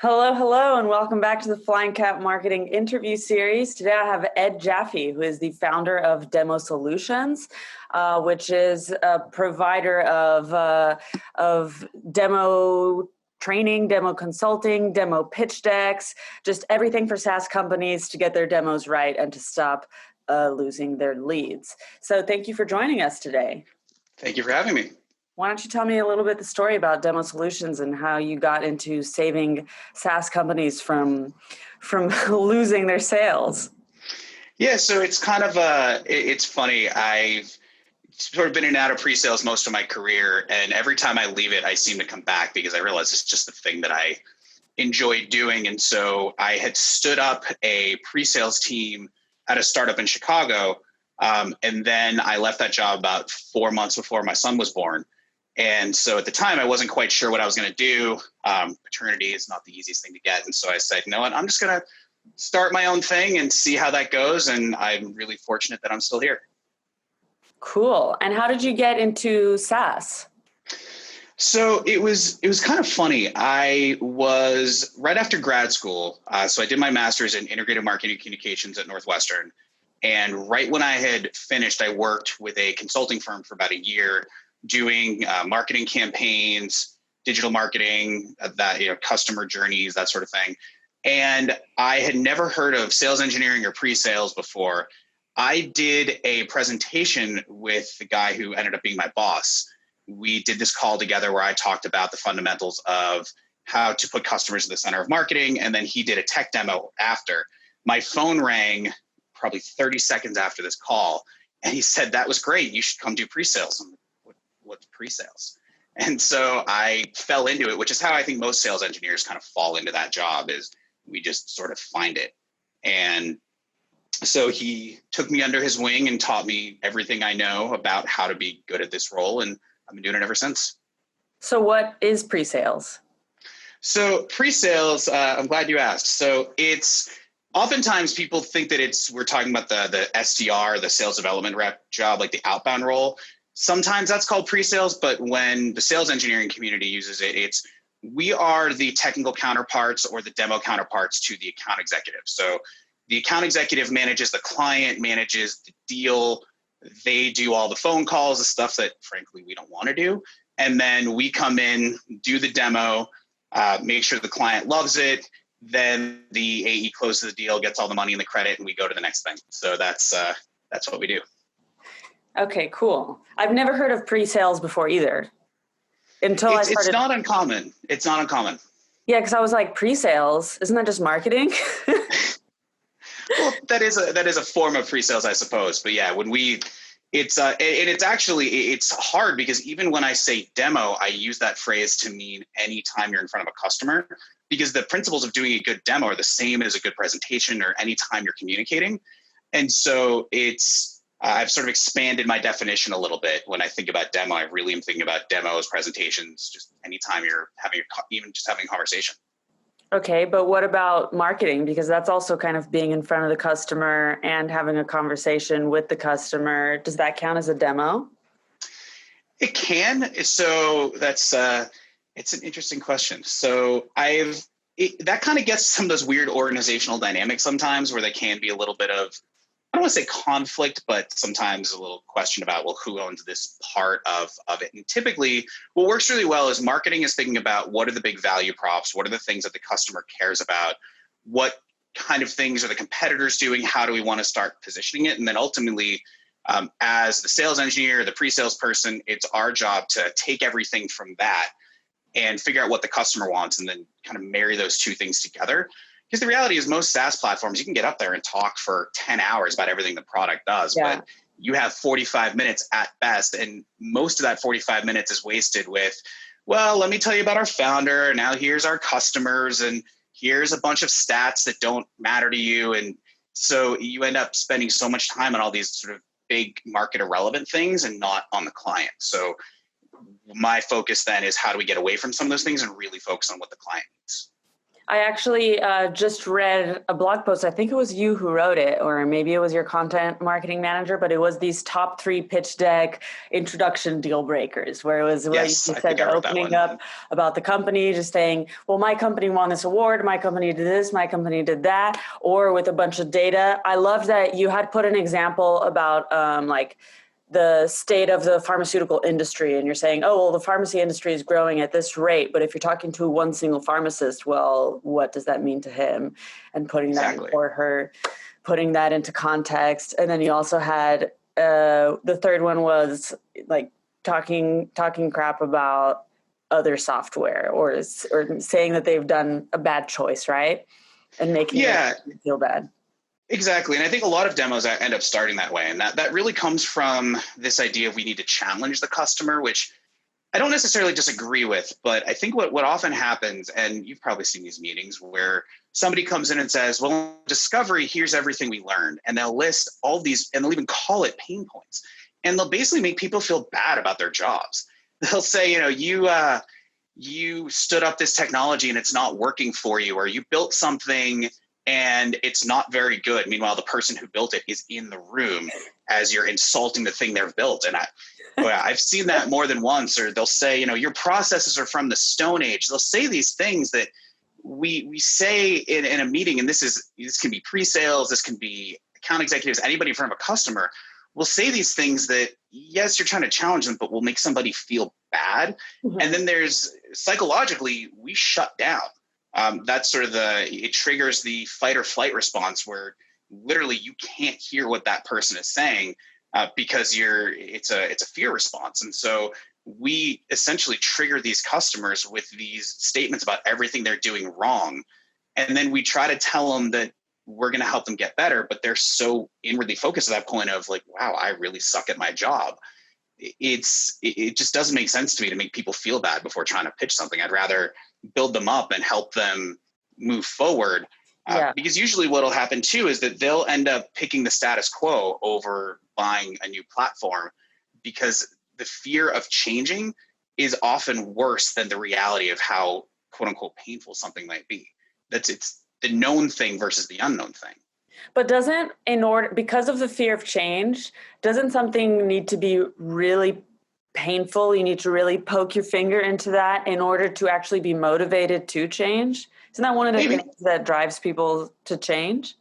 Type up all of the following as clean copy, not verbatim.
Hello, hello, and welcome back to the Flying Cat Marketing Interview Series. Today I have Ed Jaffe, who is the founder of Demo Solutions, which is a provider of demo training, demo consulting, demo pitch decks, just everything for SaaS companies to get their demos right and to stop losing their leads. So thank you for joining us today. Thank you for having me. Why don't you tell me a little bit the story about Demo Solutions and how you got into saving SaaS companies from losing their sales? Yeah, so it's it's funny. I've sort of been in and out of pre-sales most of my career, and every time I leave it, I seem to come back because I realize it's just the thing that I enjoy doing. And so I had stood up a pre-sales team at a startup in Chicago, and then I left that job about 4 months before my son was born. And so at the time, I wasn't quite sure what I was going to do. Paternity is not the easiest thing to get. And so I said, you know what, I'm just going to start my own thing and see how that goes. And I'm really fortunate that I'm still here. Cool. And how did you get into SaaS? So it was kind of funny. I was right after grad school. So I did my master's in integrated marketing and communications at Northwestern. And right when I had finished, I worked with a consulting firm for about a year doing marketing campaigns, digital marketing, customer journeys, that sort of thing. And I had never heard of sales engineering or pre-sales before. I did a presentation with the guy who ended up being my boss. We did this call together where I talked about the fundamentals of how to put customers at the center of marketing. And then he did a tech demo after. My phone rang probably 30 seconds after this call. And he said, "That was great. You should come do pre-sales." I'm like, "What's pre-sales?" And so I fell into it, which is how I think most sales engineers kind of fall into that job, is we just sort of find it. And so he took me under his wing and taught me everything I know about how to be good at this role. And I've been doing it ever since. So what is pre-sales? So pre-sales, I'm glad you asked. So it's oftentimes people think that we're talking about the SDR, the sales development rep job, like the outbound role. Sometimes that's called pre-sales, but when the sales engineering community uses it, we are the technical counterparts or the demo counterparts to the account executive. So the account executive manages the client, manages the deal. They do all the phone calls, the stuff that frankly we don't want to do. And then we come in, do the demo, make sure the client loves it. Then the AE closes the deal, gets all the money and the credit, and we go to the next thing. So that's what we do. Okay, cool. I've never heard of pre-sales before either. I started. It's not uncommon. It's not uncommon. Yeah, because I was like, pre-sales, isn't that just marketing? Well, that is a form of pre-sales, I suppose. But yeah, it's hard because even when I say demo, I use that phrase to mean any time you're in front of a customer, because the principles of doing a good demo are the same as a good presentation or any time you're communicating. And so I've sort of expanded my definition a little bit. When I think about demo, I really am thinking about demos, presentations, just anytime you're even just having a conversation. Okay, but what about marketing? Because that's also kind of being in front of the customer and having a conversation with the customer. Does that count as a demo? It can. So it's an interesting question. So that kind of gets some of those weird organizational dynamics sometimes, where they can be a little bit of, I don't want to say conflict, but sometimes a little question about, well, who owns this part of it? And typically what works really well is marketing is thinking about what are the big value props? What are the things that the customer cares about? What kind of things are the competitors doing? How do we want to start positioning it? And then ultimately, as the sales engineer, the pre-sales person, it's our job to take everything from that and figure out what the customer wants and then kind of marry those two things together. Because the reality is most SaaS platforms, you can get up there and talk for 10 hours about everything the product does, but you have 45 minutes at best. And most of that 45 minutes is wasted with, well, let me tell you about our founder. Now here's our customers and here's a bunch of stats that don't matter to you. And so you end up spending so much time on all these sort of big market irrelevant things and not on the client. So my focus then is how do we get away from some of those things and really focus on what the client needs. I actually just read a blog post. I think it was you who wrote it, or maybe it was your content marketing manager, but it was these top 3 pitch deck introduction deal breakers, where it was what Yes, you I said, think I the wrote that opening one. up about the company, just saying, well, my company won this award, my company did this, my company did that, or with a bunch of data. I love that you had put an example about like the state of the pharmaceutical industry, and you're saying, oh, well, the pharmacy industry is growing at this rate, but if you're talking to one single pharmacist, well, what does that mean to him? And putting that Exactly. or her, putting that into context. And then you also had the third one was like talking crap about other software, or saying that they've done a bad choice, right? And making Yeah, it feel bad. exactly. And I think a lot of demos end up starting that way. And that really comes from this idea of we need to challenge the customer, which I don't necessarily disagree with, but I think what often happens, and you've probably seen these meetings where somebody comes in and says, well, Discovery, here's everything we learned. And they'll list all these, and they'll even call it pain points. And they'll basically make people feel bad about their jobs. They'll say, you stood up this technology and it's not working for you, or you built something and it's not very good. Meanwhile, the person who built it is in the room as you're insulting the thing they've built. And I've seen that more than once. Or they'll say, your processes are from the Stone Age. They'll say these things that we say in a meeting, and this can be pre-sales, this can be account executives, anybody in front of a customer will say these things that, yes, you're trying to challenge them, but will make somebody feel bad. Mm-hmm. And then there's psychologically, we shut down. That's sort of it triggers the fight or flight response, where literally you can't hear what that person is saying because it's a fear response. And so we essentially trigger these customers with these statements about everything they're doing wrong. And then we try to tell them that we're going to help them get better, but they're so inwardly focused at that point of like, wow, I really suck at my job. It just doesn't make sense to me to make people feel bad before trying to pitch something. I'd rather build them up and help them move forward. Because usually what'll happen too is that they'll end up picking the status quo over buying a new platform, because the fear of changing is often worse than the reality of how quote unquote painful something might be. It's the known thing versus the unknown thing. But because of the fear of change, doesn't something need to be really painful? You need to really poke your finger into that in order to actually be motivated to change? Isn't that one of the things that drives people to change?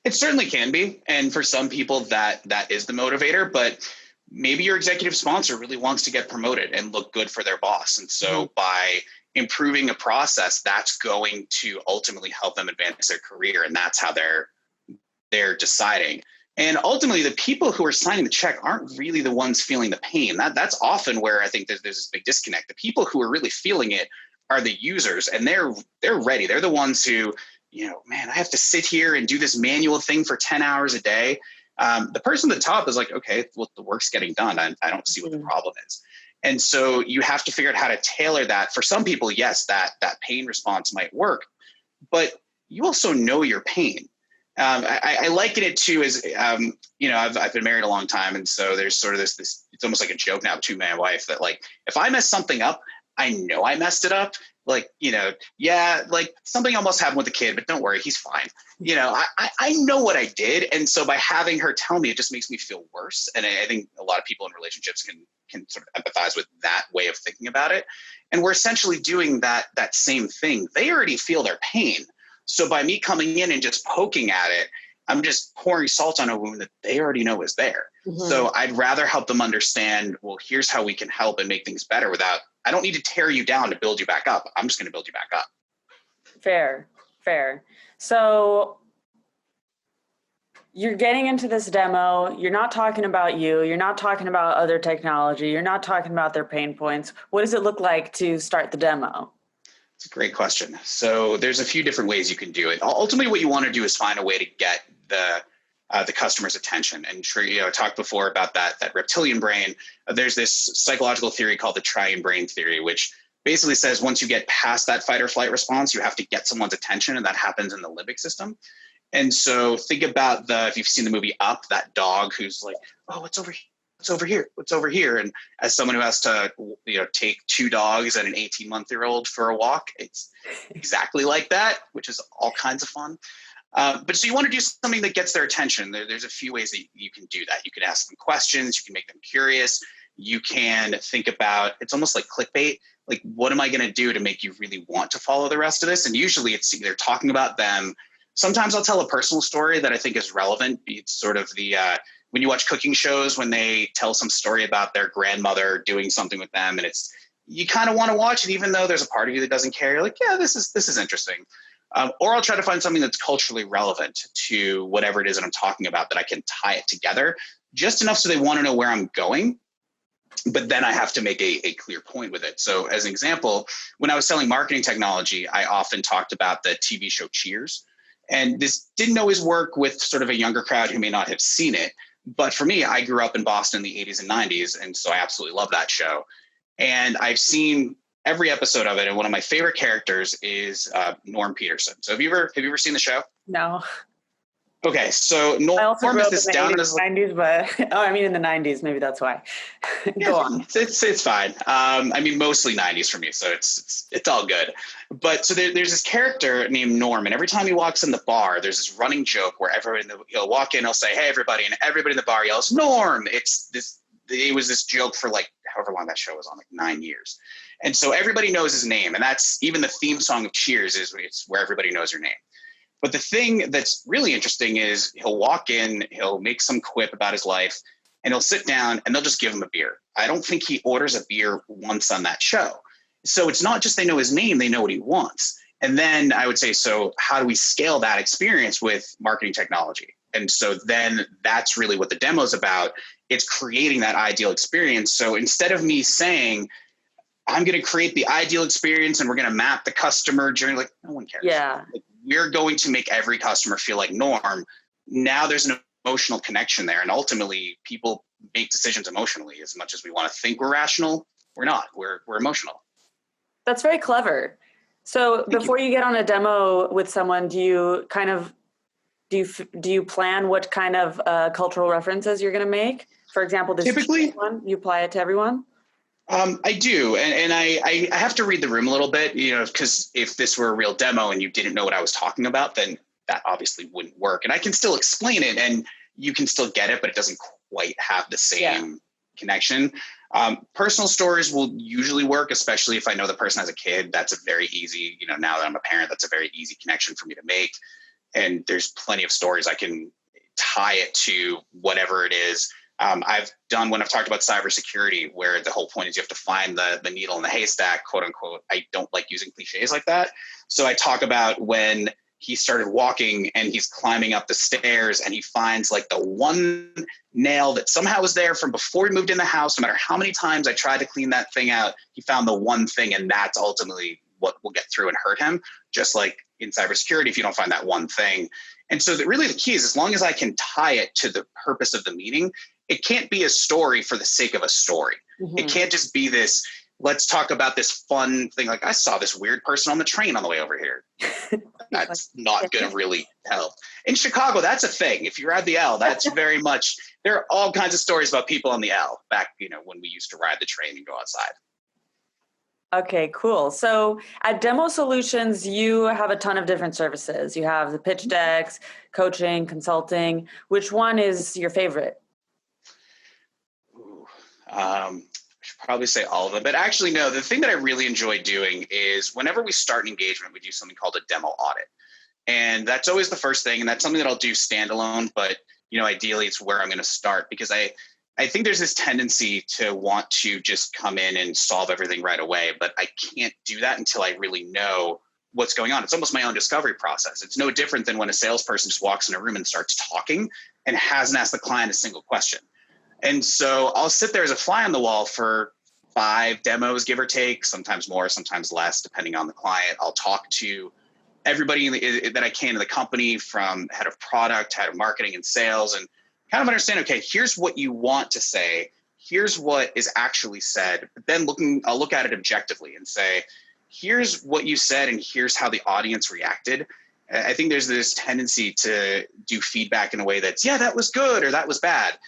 It certainly can be. And for some people that is the motivator, but maybe your executive sponsor really wants to get promoted and look good for their boss. And so by improving a process, that's going to ultimately help them advance their career. And that's how they're deciding. And ultimately, the people who are signing the check aren't really the ones feeling the pain. That's often where I think there's this big disconnect. The people who are really feeling it are the users, and they're ready. They're the ones who, man, I have to sit here and do this manual thing for 10 hours a day. The person at the top is like, okay, well, the work's getting done. I don't see what the problem is. And so you have to figure out how to tailor that. For some people, yes, that pain response might work, but you also know your pain. I liken it to as, I've been married a long time. And so there's sort of this, it's almost like a joke now between my wife that like, if I mess something up, I know I messed it up. Like, like something almost happened with the kid, but don't worry, he's fine. I know what I did. And so by having her tell me, it just makes me feel worse. And I think a lot of people in relationships can sort of empathize with that way of thinking about it. And we're essentially doing that same thing. They already feel their pain. So by me coming in and just poking at it, I'm just pouring salt on a wound that they already know is there. Mm-hmm. So I'd rather help them understand, well, here's how we can help and make things better I don't need to tear you down to build you back up. I'm just going to build you back up. Fair. So you're getting into this demo. You're not talking about you. You're not talking about other technology. You're not talking about their pain points. What does it look like to start the demo? It's a great question. So there's a few different ways you can do it. Ultimately, what you want to do is find a way to get the customer's attention. And I talked before about that reptilian brain. There's this psychological theory called the triune brain theory, which basically says once you get past that fight or flight response, you have to get someone's attention, and that happens in the limbic system. And so think about if you've seen the movie Up, that dog who's like, oh, what's over here? What's over here? And as someone who has to take 2 dogs and an 18-month-old for a walk. It's exactly like that, which is all kinds of fun. But so you want to do something that gets their attention. There's a few ways that you can do that. You can ask them questions. You can make them curious. You can think about, it's almost like clickbait. Like, what am I going to do to make you really want to follow the rest of this? And usually it's either talking about them. Sometimes I'll tell a personal story that I think is relevant. It's sort of the, when you watch cooking shows, when they tell some story about their grandmother doing something with them, and you kind of want to watch it, even though there's a part of you that doesn't care. You're like, yeah, this is interesting. Or I'll try to find something that's culturally relevant to whatever it is that I'm talking about, that I can tie it together just enough so they want to know where I'm going. But then I have to make a clear point with it. So as an example, when I was selling marketing technology, I often talked about the TV show Cheers. And this didn't always work with sort of a younger crowd who may not have seen it. But for me, I grew up in Boston in the 80s and 90s. And so I absolutely love that show. And I've seen every episode of it. And one of my favorite characters is Norm Peterson. So have you ever seen the show? No. Okay, so Norm is this down in his 90s, but in the 90s, maybe that's why. Go on. It's fine. I mean, mostly 90s for me, so it's all good. But so there's this character named Norm, and every time he walks in the bar, there's this running joke where he'll walk in, he'll say, "Hey, everybody," and everybody in the bar yells, "Norm!" It was this joke for like however long that show was on, like 9 years. And so everybody knows his name, and that's even the theme song of Cheers it's where everybody knows your name. But the thing that's really interesting is he'll walk in, he'll make some quip about his life, and he'll sit down and they'll just give him a beer. I don't think he orders a beer once on that show. So it's not just they know his name, they know what he wants. And then I would say, so how do we scale that experience with marketing technology? And so then that's really what the demo is about. It's creating that ideal experience. So instead of me saying, I'm going to create the ideal experience and we're going to map the customer journey, like no one cares. Yeah. Like, we're going to make every customer feel like Norm. Now there's an emotional connection there. And ultimately people make decisions emotionally. As much as we want to think we're rational, we're not. We're emotional. That's very clever. So before you get on a demo with someone, do you plan what kind of cultural references you're going to make? For example, this typically one, you apply it to everyone? I do. And I have to read the room a little bit, because if this were a real demo and you didn't know what I was talking about, then that obviously wouldn't work. And I can still explain it and you can still get it, but it doesn't quite have the same connection. Personal stories will usually work, especially if I know the person has a kid. That's a very easy, now that I'm a parent, that's a very easy connection for me to make. And there's plenty of stories I can tie it to whatever it is. I've done when I've talked about cybersecurity, where the whole point is you have to find the needle in the haystack, quote unquote. I don't like using cliches like that. So I talk about when he started walking and he's climbing up the stairs and he finds like the one nail that somehow was there from before he moved in the house. No matter how many times I tried to clean that thing out, he found the one thing, and that's ultimately what will get through and hurt him. Just like in cybersecurity, if you don't find that one thing. And so really the key is, as long as I can tie it to the purpose of the meeting, it can't be a story for the sake of a story. Mm-hmm. It can't just be this, let's talk about this fun thing. Like, I saw this weird person on the train on the way over here. That's not going to really help. In Chicago, that's a thing. If you ride the L, that's very much, there are all kinds of stories about people on the L back, when we used to ride the train and go outside. Okay, cool. So at Demo Solutions, you have a ton of different services. You have the pitch decks, coaching, consulting. Which one is your favorite? I should probably say all of them, but actually, no, the thing that I really enjoy doing is whenever we start an engagement, we do something called a demo audit. And that's always the first thing. And that's something that I'll do standalone, but ideally it's where I'm going to start, because I think there's this tendency to want to just come in and solve everything right away, but I can't do that until I really know what's going on. It's almost my own discovery process. It's no different than when a salesperson just walks in a room and starts talking and hasn't asked the client a single question. And so I'll sit there as a fly on the wall for 5 demos, give or take, sometimes more, sometimes less, depending on the client. I'll talk to everybody that I can in the company, from head of product, head of marketing and sales, and kind of understand, okay, here's what you want to say. Here's what is actually said. But then I'll look at it objectively and say, here's what you said and here's how the audience reacted. I think there's this tendency to do feedback in a way that's, yeah, that was good or that was bad.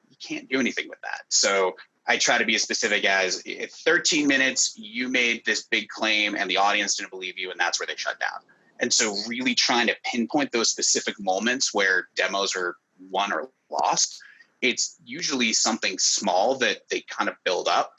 You can't do anything with that. So I try to be as specific as 13 minutes, you made this big claim and the audience didn't believe you, and that's where they shut down. And so really trying to pinpoint those specific moments where demos are won or lost, it's usually something small that they kind of build up.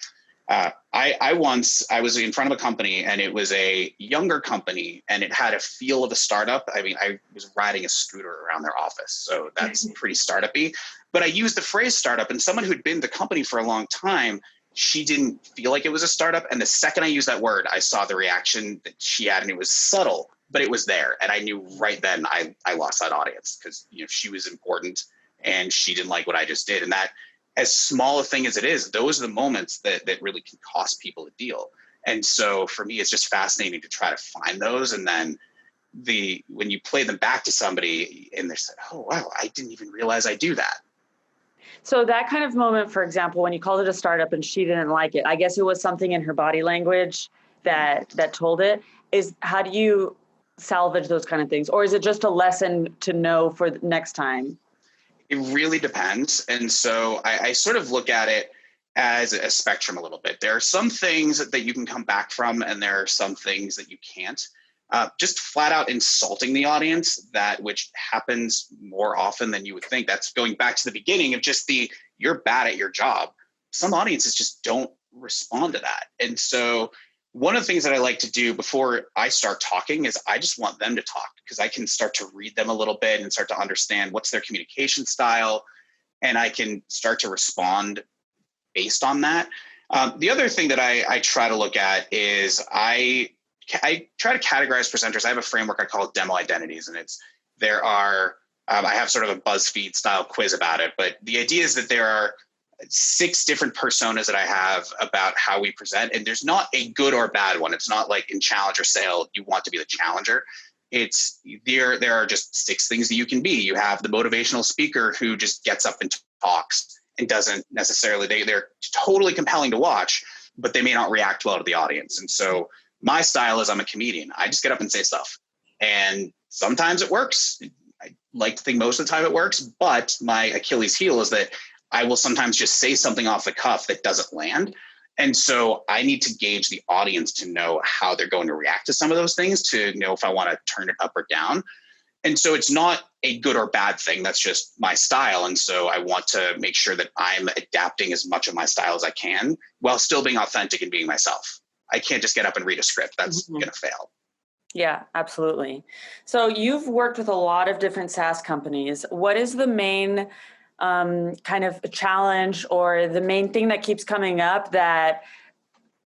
I was in front of a company, and it was a younger company, and it had a feel of a startup. I mean, I was riding a scooter around their office, so that's pretty startup-y. But I used the phrase startup, and someone who'd been at the company for a long time, she didn't feel like it was a startup. And the second I used that word, I saw the reaction that she had, and it was subtle, but it was there. And I knew right then I lost that audience, because she was important and she didn't like what I just did. And that, as small a thing as it is, those are the moments that really can cost people a deal. And so for me, it's just fascinating to try to find those. And then when you play them back to somebody and they're saying, oh, wow, I didn't even realize I do that. So that kind of moment, for example, when you called it a startup and she didn't like it, I guess it was something in her body language that told it. How do you salvage those kind of things? Or is it just a lesson to know for the next time? It really depends. And so I sort of look at it as a spectrum a little bit. There are some things that you can come back from, and there are some things that you can't. Just flat out insulting the audience, which happens more often than you would think. That's going back to the beginning of just you're bad at your job. Some audiences just don't respond to that. And so one of the things that I like to do before I start talking is I just want them to talk, because I can start to read them a little bit and start to understand what's their communication style, and I can start to respond based on that. The other thing that I try to look at is I try to categorize presenters. I have a framework I call demo identities, and I have sort of a BuzzFeed style quiz about it, but the idea is that there are 6 different personas that I have about how we present, and there's not a good or bad one. It's not like in challenge or sale, you want to be the challenger. It's there are just 6 things that you can be. You have the motivational speaker who just gets up and talks and doesn't necessarily, they're totally compelling to watch, but they may not react well to the audience. And so my style is I'm a comedian. I just get up and say stuff, and sometimes it works. I like to think most of the time it works, but my Achilles heel is that I will sometimes just say something off the cuff that doesn't land. And so I need to gauge the audience to know how they're going to react to some of those things, to know if I want to turn it up or down. And so it's not a good or bad thing. That's just my style. And so I want to make sure that I'm adapting as much of my style as I can while still being authentic and being myself. I can't just get up and read a script. That's going to fail. Yeah, absolutely. So you've worked with a lot of different SaaS companies. What is the main kind of challenge, or the main thing that keeps coming up that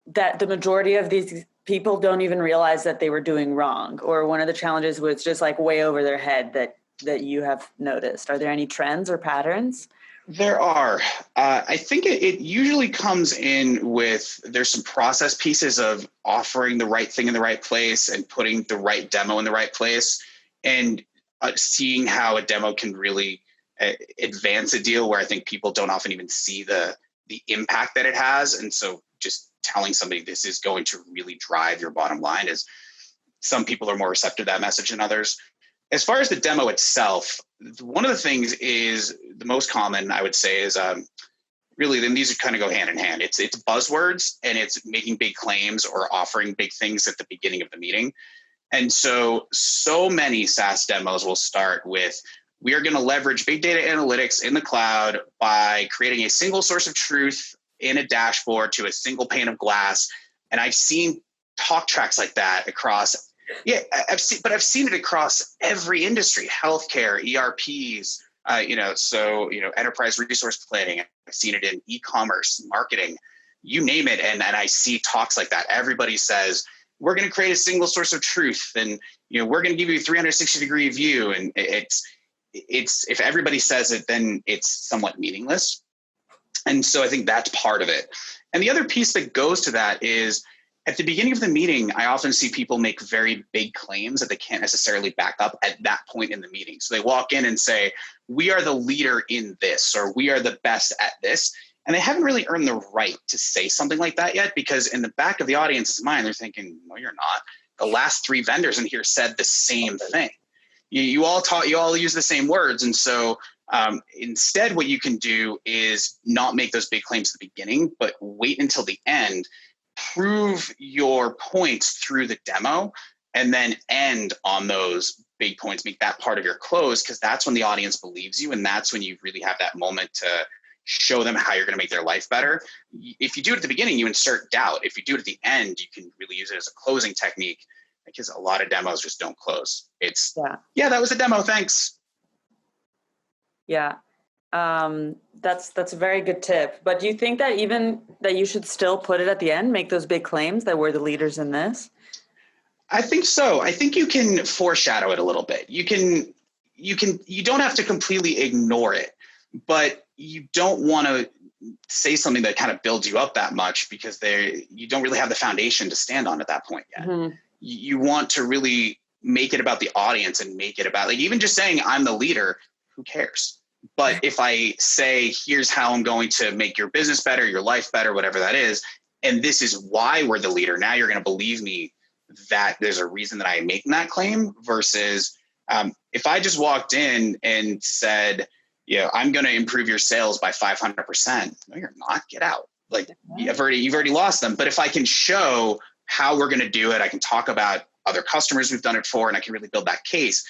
the majority of these people don't even realize that they were doing wrong? Or one of the challenges was just like way over their head that you have noticed? Are there any trends or patterns? There are. I think it usually comes in with, there's some process pieces of offering the right thing in the right place and putting the right demo in the right place, and seeing how a demo can really advance a deal where I think people don't often even see the impact that it has. And so just telling somebody this is going to really drive your bottom line, is some people are more receptive to that message than others. As far as the demo itself, one of the things is the most common, I would say, is really, then these kind of go hand in hand. It's buzzwords, and it's making big claims or offering big things at the beginning of the meeting. And so many SaaS demos will start with, we are going to leverage big data analytics in the cloud by creating a single source of truth in a dashboard to a single pane of glass. And I've seen talk tracks like that across. Yeah, I've seen it across every industry: healthcare, ERPs, enterprise resource planning. I've seen it in e-commerce, marketing, you name it. And I see talks like that. Everybody says, we're going to create a single source of truth, and we're going to give you a 360-degree view. And it's if everybody says it, then it's somewhat meaningless. And so I think that's part of it. And the other piece that goes to that is, at the beginning of the meeting, I often see people make very big claims that they can't necessarily back up at that point in the meeting. So they walk in and say, we are the leader in this, or we are the best at this. And they haven't really earned the right to say something like that yet, because in the back of the audience's mind, they're thinking, no, you're not. The last 3 vendors in here said the same thing. You all use the same words. And so Instead, what you can do is not make those big claims at the beginning, but wait until the end, prove your points through the demo, and then end on those big points, make that part of your close, because that's when the audience believes you, and that's when you really have that moment to show them how you're going to make their life better. If you do it at the beginning, you insert doubt. If you do it at the end, you can really use it as a closing technique, because a lot of demos just don't close. It's, yeah, that was a demo, thanks. Yeah, that's a very good tip. But do you think that even that you should still put it at the end, make those big claims that we're the leaders in this? I think so. I think you can foreshadow it a little bit. You don't have to completely ignore it, but you don't want to say something that kind of builds you up that much, because you don't really have the foundation to stand on at that point yet. Mm-hmm. You want to really make it about the audience and make it about, like, even just saying I'm the leader, who cares? But if I say, here's how I'm going to make your business better, your life better, whatever that is, and this is why we're the leader, now you're going to believe me that there's a reason that I'm making that claim, versus if I just walked in and said, I'm going to improve your sales by 500%. No, you're not. Get out. Like, you've already lost them. But if I can show how we're going to do it, I can talk about other customers we've done it for, and I can really build that case,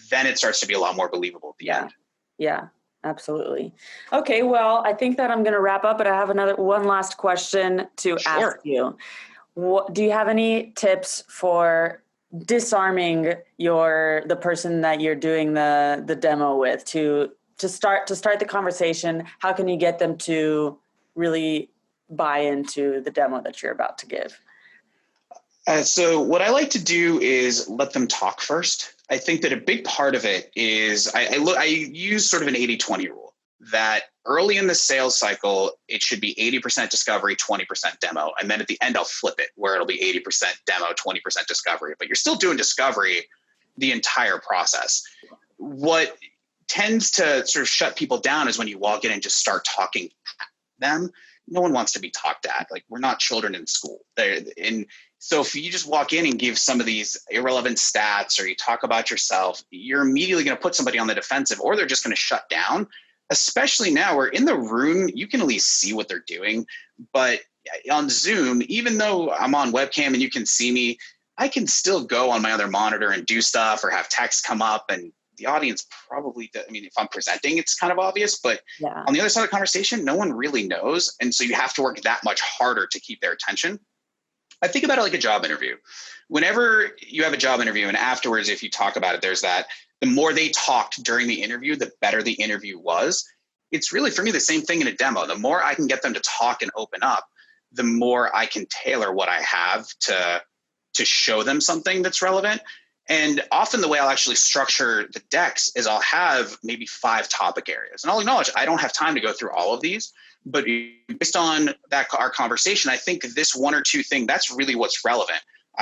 then it starts to be a lot more believable at the end. Yeah, absolutely. Okay, well, I think that I'm going to wrap up, but I have one last question to ask you. Do you have any tips for disarming the person that you're doing the demo with to start the conversation? How can you get them to really buy into the demo that you're about to give? So what I like to do is let them talk first. I think that a big part of it is I use sort of an 80-20 rule, that early in the sales cycle, it should be 80% discovery, 20% demo. And then at the end, I'll flip it where it'll be 80% demo, 20% discovery. But you're still doing discovery the entire process. What tends to sort of shut people down is when you walk in and just start talking at them. No one wants to be talked at. Like, we're not children in school. And so if you just walk in and give some of these irrelevant stats, or you talk about yourself, you're immediately going to put somebody on the defensive, or they're just going to shut down. Especially now, we're in the room, you can at least see what they're doing. But on Zoom, even though I'm on webcam and you can see me, I can still go on my other monitor and do stuff, or have text come up, and the audience probably, if I'm presenting, it's kind of obvious, but on the other side of the conversation, no one really knows. And so you have to work that much harder to keep their attention. I think about it like a job interview. Whenever you have a job interview, and afterwards, if you talk about it, there's that, the more they talked during the interview, the better the interview was. It's really, for me, the same thing in a demo. The more I can get them to talk and open up, the more I can tailor what I have to show them something that's relevant. And often the way I'll actually structure the decks is I'll have maybe 5 topic areas. And I'll acknowledge I don't have time to go through all of these, but based on our conversation, I think this 1 or 2 thing, that's really what's relevant.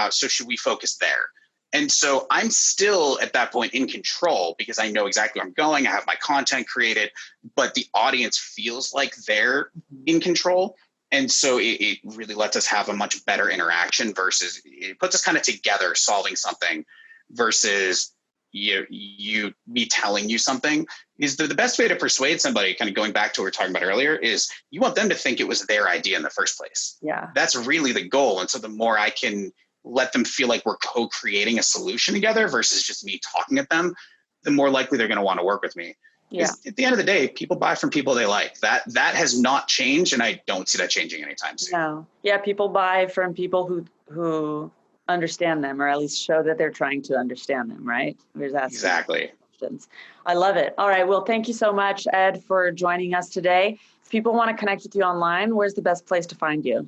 So should we focus there? And so I'm still at that point in control, because I know exactly where I'm going. I have my content created, but the audience feels like they're in control. And so it really lets us have a much better interaction, versus it puts us kind of together solving something, versus me telling you something. Is the best way to persuade somebody, kind of going back to what we were talking about earlier, is you want them to think it was their idea in the first place. Yeah. That's really the goal. And so the more I can let them feel like we're co-creating a solution together versus just me talking at them, the more likely they're going to want to work with me. Yeah. At the end of the day, people buy from people they like. That has not changed, and I don't see that changing anytime soon. No. Yeah, people buy from people who understand them, or at least show that they're trying to understand them, right? Exactly. Questions. I love it. All right. Well, thank you so much, Ed, for joining us today. If people want to connect with you online, where's the best place to find you?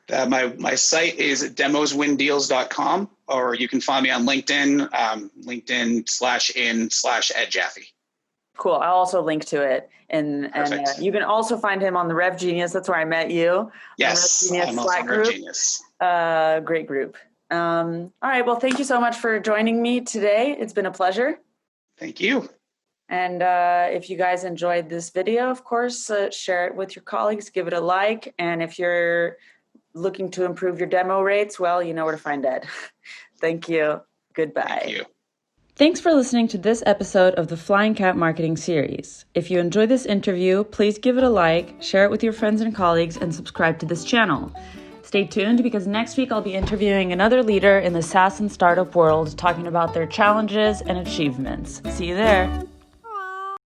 My site is demoswindeals.com, or you can find me on LinkedIn, LinkedIn/in/Ed Jaffe. Cool. I'll also link to it. And you can also find him on the Rev Genius. That's where I met you. Yes, I'm also on Rev Genius. Great group. All right. Well, thank you so much for joining me today. It's been a pleasure. Thank you. And if you guys enjoyed this video, of course, share it with your colleagues, give it a like. And if you're looking to improve your demo rates, well, you know where to find Ed. Thank you. Goodbye. Thank you. Thanks for listening to this episode of the Flying Cat Marketing Series. If you enjoyed this interview, please give it a like, share it with your friends and colleagues, and subscribe to this channel. Stay tuned because next week I'll be interviewing another leader in the SaaS and startup world talking about their challenges and achievements. See you there.